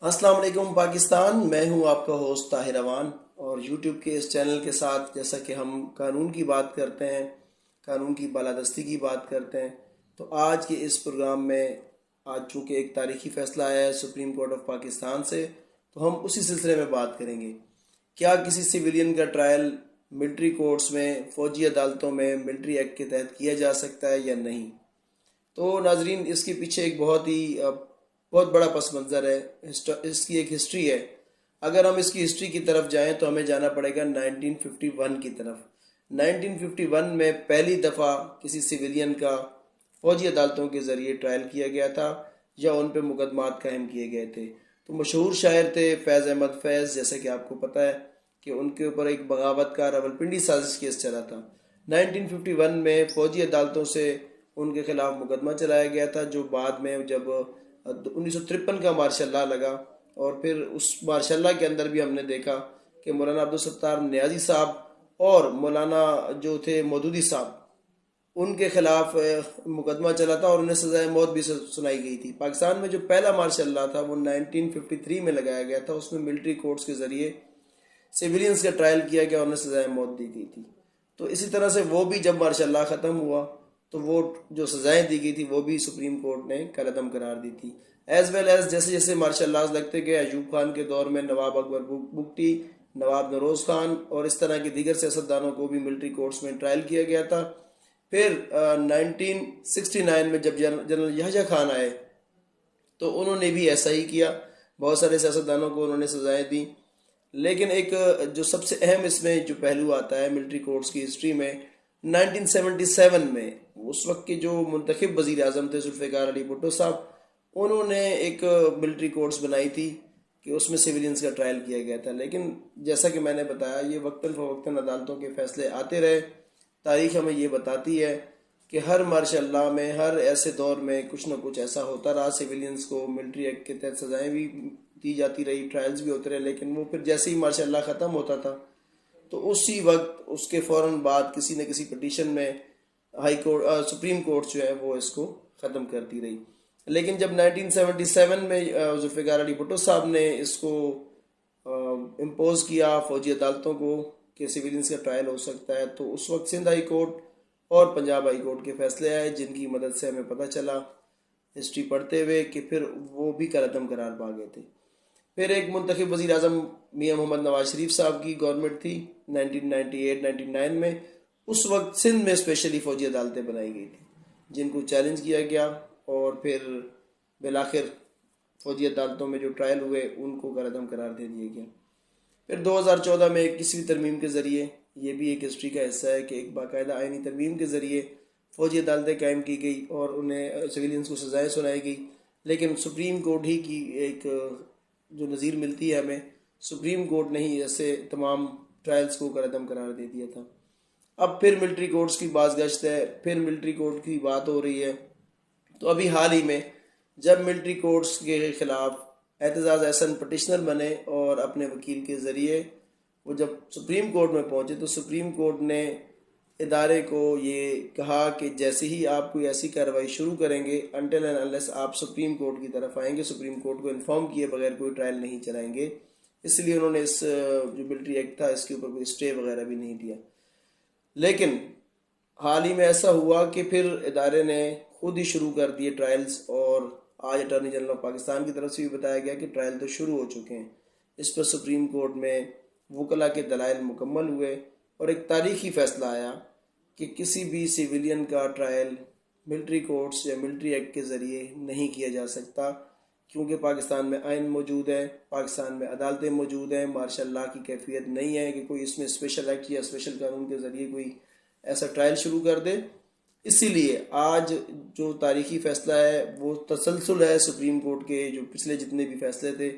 السلام علیکم پاکستان، میں ہوں آپ کا ہوسٹ طاہر اوان، اور یوٹیوب کے اس چینل کے ساتھ جیسا کہ ہم قانون کی بات کرتے ہیں، قانون کی بالادستی کی بات کرتے ہیں، تو آج کے اس پروگرام میں آج چونکہ ایک تاریخی فیصلہ آیا ہے سپریم کورٹ آف پاکستان سے، تو ہم اسی سلسلے میں بات کریں گے۔ کیا کسی سویلین کا ٹرائل ملٹری کورٹس میں، فوجی عدالتوں میں ملٹری ایکٹ کے تحت کیا جا سکتا ہے یا نہیں؟ تو ناظرین، اس کے پیچھے ایک بہت بڑا پس منظر ہے، اس کی ایک ہسٹری ہے۔ اگر ہم اس کی ہسٹری کی طرف جائیں تو ہمیں جانا پڑے گا 1951 کی طرف۔ 1951 میں پہلی دفعہ کسی سویلین کا فوجی عدالتوں کے ذریعے ٹرائل کیا گیا تھا یا ان پہ مقدمات قائم کیے گئے تھے۔ تو مشہور شاعر تھے فیض احمد فیض، جیسے کہ آپ کو پتہ ہے کہ ان کے اوپر ایک بغاوت کا راولپنڈی سازش کیس چلا تھا۔ 1951 میں فوجی عدالتوں سے ان کے خلاف مقدمہ چلایا گیا تھا، جو بعد میں جب 1953 کا مارشل لاء لگا، اور پھر اس مارشل لاء کے اندر بھی ہم نے دیکھا کہ مولانا عبدالستار نیازی صاحب اور مولانا جو تھے مودودی صاحب، ان کے خلاف مقدمہ چلا تھا اور انہیں سزائے موت بھی سنائی گئی تھی۔ پاکستان میں جو پہلا مارشل لاء تھا وہ 1953 میں لگایا گیا تھا، اس میں ملٹری کورٹس کے ذریعے سیویلینز کا ٹرائل کیا گیا اور انہیں سزائے موت دی گئی تھی۔ تو اسی طرح سے وہ بھی جب مارشل لاء ختم ہوا تو وہ جو سزائیں دی گئی تھی وہ بھی سپریم کورٹ نے کالعدم قرار دی تھی۔ ایز ویل ایز جیسے جیسے مارشل لاز لگتے گئے، ایوب خان کے دور میں نواب اکبر بگٹی، نواب نوروز خان اور اس طرح کے دیگر سیاستدانوں کو بھی ملٹری کورٹس میں ٹرائل کیا گیا تھا۔ پھر 1969 میں جب جنرل یحییٰ خان آئے تو انہوں نے بھی ایسا ہی کیا، بہت سارے سیاستدانوں کو انہوں نے سزائیں دیں۔ لیکن ایک جو سب سے اہم اس میں جو پہلو آتا ہے ملٹری کورٹس کی ہسٹری میں، 1977 میں اس وقت کے جو منتخب وزیر اعظم تھے ذوالفقار علی بھٹو صاحب، انہوں نے ایک ملٹری کورٹس بنائی تھی کہ اس میں سویلینز کا ٹرائل کیا گیا تھا۔ لیکن جیسا کہ میں نے بتایا، یہ وقتاً فوقتاً عدالتوں کے فیصلے آتے رہے۔ تاریخ ہمیں یہ بتاتی ہے کہ ہر مارشل لاء میں، ہر ایسے دور میں کچھ نہ کچھ ایسا ہوتا رہا، سویلینز کو ملٹری ایکٹ کے تحت سزائیں بھی دی جاتی رہی، ٹرائلز بھی ہوتے رہے، لیکن وہ پھر جیسے ہی مارشل لاء ختم ہوتا تھا تو اسی وقت اس کے فوراً بعد کسی نہ کسی پٹیشن میں سپریم کورٹ جو ہے وہ اس کو ختم کرتی رہی۔ لیکن جب 1977 میں ذوالفقار علی بھٹو صاحب نے اس کو امپوز کیا فوجی عدالتوں کو کہ سویلینز کا ٹرائل ہو سکتا ہے، تو اس وقت سندھ ہائی کورٹ اور پنجاب ہائی کورٹ کے فیصلے آئے، جن کی مدد سے ہمیں پتہ چلا ہسٹری پڑھتے ہوئے کہ پھر وہ بھی کالعدم قرار پا گئے تھے۔ پھر ایک منتخب وزیر اعظم میاں محمد نواز شریف صاحب کی گورنمنٹ تھی 1998-99 میں، اس وقت سندھ میں اسپیشلی فوجی عدالتیں بنائی گئی تھیں جن کو چیلنج کیا گیا، اور پھر بالآخر فوجی عدالتوں میں جو ٹرائل ہوئے ان کو کالعدم قرار دے دیا گیا۔ پھر 2014 میں 21ویں ترمیم کے ذریعے، یہ بھی ایک ہسٹری کا حصہ ہے کہ ایک باقاعدہ آئینی ترمیم کے ذریعے فوجی عدالتیں قائم کی گئی اور انہیں سویلینز کو سزائیں سنائی گئی، لیکن سپریم کورٹ ہی کی ایک جو نظیر ملتی ہے ہمیں، سپریم کورٹ نے ہی ایسے تمام ٹرائلز کو کالعدم قرار دے دیا تھا۔ اب پھر ملٹری کورٹس کی باز گشت ہے، پھر ملٹری کورٹ کی بات ہو رہی ہے۔ تو ابھی حال ہی میں جب ملٹری کورٹس کے خلاف اعتزاز احسن پٹیشنر بنے اور اپنے وکیل کے ذریعے وہ جب سپریم کورٹ میں پہنچے، تو سپریم کورٹ نے ادارے کو یہ کہا کہ جیسے ہی آپ کوئی ایسی کارروائی شروع کریں گے، انٹل اینڈ انلیس آپ سپریم کورٹ کی طرف آئیں گے، سپریم کورٹ کو انفارم کیے بغیر کوئی ٹرائل نہیں چلائیں گے۔ اس لیے انہوں نے اس جو ملٹری ایکٹ تھا اس کے اوپر کوئی اسٹے وغیرہ بھی نہیں دیا۔ لیکن حال ہی میں ایسا ہوا کہ پھر ادارے نے خود ہی شروع کر دیے ٹرائلز، اور آج اٹارنی جنرل آف پاکستان کی طرف سے بھی بتایا گیا کہ ٹرائل تو شروع ہو چکے ہیں۔ اس پر سپریم کورٹ میں وکلاء کے دلائل مکمل ہوئے اور ایک تاریخی فیصلہ آیا کہ کسی بھی سیویلین کا ٹرائل ملٹری کورٹس یا ملٹری ایکٹ کے ذریعے نہیں کیا جا سکتا، کیونکہ پاکستان میں آئین موجود ہے، پاکستان میں عدالتیں موجود ہیں، مارشل لاء کی کیفیت نہیں ہے کہ کوئی اس میں اسپیشل ایکٹ یا اسپیشل قانون کے ذریعے کوئی ایسا ٹرائل شروع کر دے۔ اسی لیے آج جو تاریخی فیصلہ ہے وہ تسلسل ہے سپریم کورٹ کے جو پچھلے جتنے بھی فیصلے تھے،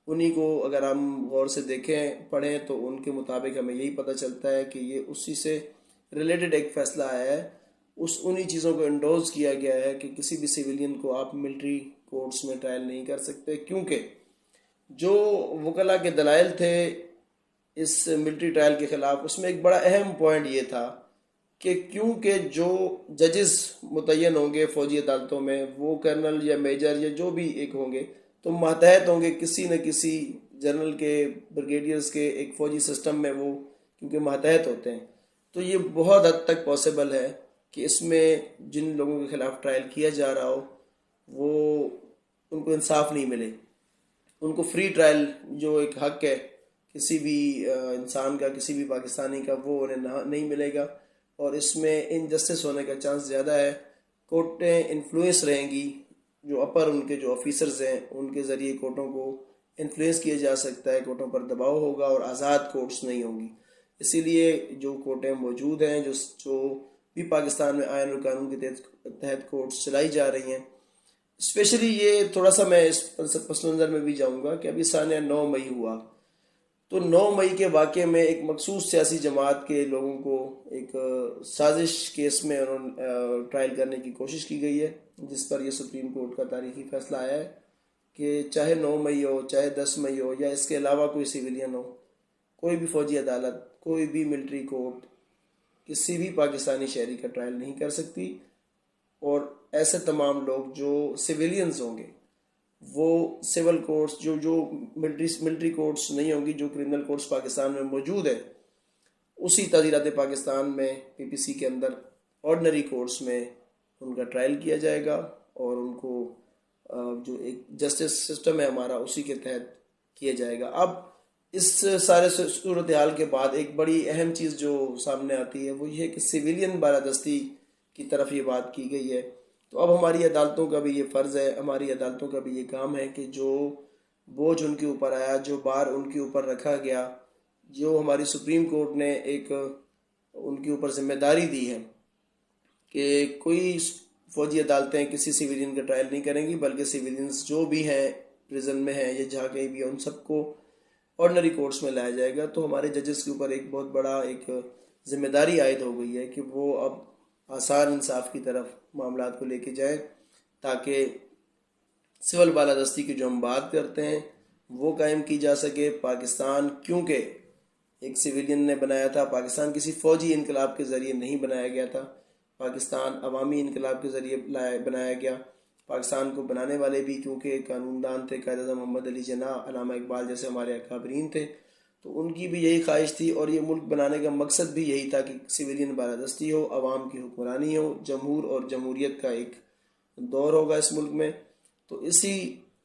انہی کو اگر ہم غور سے دیکھیں پڑھیں تو ان کے مطابق ہمیں یہی پتہ چلتا ہے کہ یہ اسی سے ریلیٹڈ ایک فیصلہ آیا ہے، انہی چیزوں کو انڈورس کیا گیا ہے کہ کسی بھی سیویلین کو آپ ملٹری کورٹس میں ٹرائل نہیں کر سکتے، کیونکہ جو وکلاء کے دلائل تھے اس ملٹری ٹرائل کے خلاف، اس میں ایک بڑا اہم پوائنٹ یہ تھا کہ کیونکہ جو ججز متعین ہوں گے فوجی عدالتوں میں وہ کرنل یا میجر یا جو بھی ایک ہوں گے، تو ماتحت ہوں گے کسی نہ کسی جنرل کے، بریگیڈیئرز کے ایک فوجی سسٹم میں، وہ کیونکہ ماتحت ہوتے ہیں. تو یہ بہت حد تک پاسبل ہے کہ اس میں جن لوگوں کے خلاف ٹرائل کیا جا رہا ہو وہ ان کو انصاف نہیں ملے، ان کو فری ٹرائل جو ایک حق ہے کسی بھی انسان کا، کسی بھی پاکستانی کا، وہ انہیں نہیں ملے گا، اور اس میں انجسٹس ہونے کا چانس زیادہ ہے. کورٹیں انفلوئنس رہیں گی، جو اپر ان کے جو آفیسرز ہیں ان کے ذریعے کورٹوں کو انفلوئنس کیا جا سکتا ہے، کورٹوں پر دباؤ ہوگا اور آزاد کورٹس نہیں ہوں گی. اسی لیے جو کورٹیں موجود ہیں، جو بھی پاکستان میں آئین اور قانون کے تحت کورٹس چلائی جا رہی ہیں، اسپیشلی یہ تھوڑا سا میں اس پس منظر میں بھی جاؤں گا کہ ابھی سانیہ 9 مئی ہوا، تو 9 مئی کے واقعے میں ایک مخصوص سیاسی جماعت کے لوگوں کو ایک سازش کیس میں ٹرائل کرنے کی کوشش کی گئی ہے، جس پر یہ سپریم کورٹ کا تاریخی فیصلہ آیا ہے کہ چاہے 9 مئی ہو، چاہے 10 مئی ہو، یا اس کے علاوہ کوئی سویلین ہو، کوئی بھی فوجی عدالت، کوئی بھی ملٹری کورٹ کسی بھی پاکستانی شہری کا ٹرائل نہیں کر سکتی. اور ایسے تمام لوگ جو سویلینز ہوں گے وہ سول کورٹس، جو ملٹری کورٹس نہیں ہوں گی، جو کرمنل کورٹس پاکستان میں موجود ہے، اسی تعزیرات پاکستان میں پی پی سی کے اندر آرڈنری کورٹس میں ان کا ٹرائل کیا جائے گا، اور ان کو جو ایک جسٹس سسٹم ہے ہمارا اسی کے تحت کیا جائے گا. اب اس سارے صورتحال کے بعد ایک بڑی اہم چیز جو سامنے آتی ہے وہ یہ ہے کہ سویلین بالادستی کی طرف یہ بات کی گئی ہے. تو اب ہماری عدالتوں کا بھی یہ فرض ہے، ہماری عدالتوں کا بھی یہ کام ہے کہ جو بوجھ ان کے اوپر آیا، جو بار ان کے اوپر رکھا گیا، جو ہماری سپریم کورٹ نے ایک ان کے اوپر ذمہ داری دی ہے کہ کوئی فوجی عدالتیں کسی سویلین کا ٹرائل نہیں کریں گی، بلکہ سویلینز جو بھی ہیں پریزن میں ہیں یا جہاں کہیں بھی ہیں ان سب کو آرڈنری کورٹس میں لایا جائے گا. تو ہمارے ججز کے اوپر ایک بہت بڑا ایک ذمہ داری عائد ہو گئی ہے کہ وہ اب آسان انصاف کی طرف معاملات کو لے کے جائیں، تاکہ سول بالادستی کی جو ہم بات کرتے ہیں وہ قائم کی جا سکے. پاکستان کیونکہ ایک سویلین نے بنایا تھا، پاکستان کسی فوجی انقلاب کے ذریعے نہیں بنایا گیا تھا، پاکستان عوامی انقلاب کے ذریعے بنایا گیا. پاکستان کو بنانے والے بھی کیونکہ قانون دان تھے، قائد اعظم محمد علی جناح، علامہ اقبال جیسے ہمارے اکابرین تھے، تو ان کی بھی یہی خواہش تھی، اور یہ ملک بنانے کا مقصد بھی یہی تھا کہ سویلین بالادستی ہو، عوام کی حکمرانی ہو، جمہور اور جمہوریت کا ایک دور ہوگا اس ملک میں. تو اسی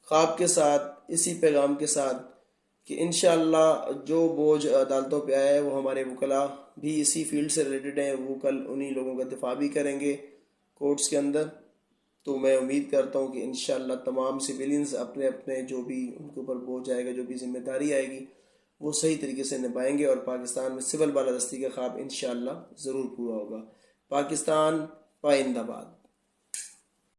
خواب کے ساتھ، اسی پیغام کے ساتھ کہ انشاءاللہ جو بوجھ عدالتوں پہ آیا ہے وہ ہمارے وکلاء بھی اسی فیلڈ سے ریلیٹڈ ہیں، وہ کل انہی لوگوں کا دفاع بھی کریں گے کورٹس کے اندر. تو میں امید کرتا ہوں کہ انشاءاللہ تمام سویلینز اپنے اپنے جو بھی ان کے اوپر بوجھ آئے گا، جو بھی ذمہ داری آئے گی، وہ صحیح طریقے سے نبھائیں گے، اور پاکستان میں سول بالادستی کا خواب انشاءاللہ ضرور پورا ہوگا. پاکستان پائندہ باد.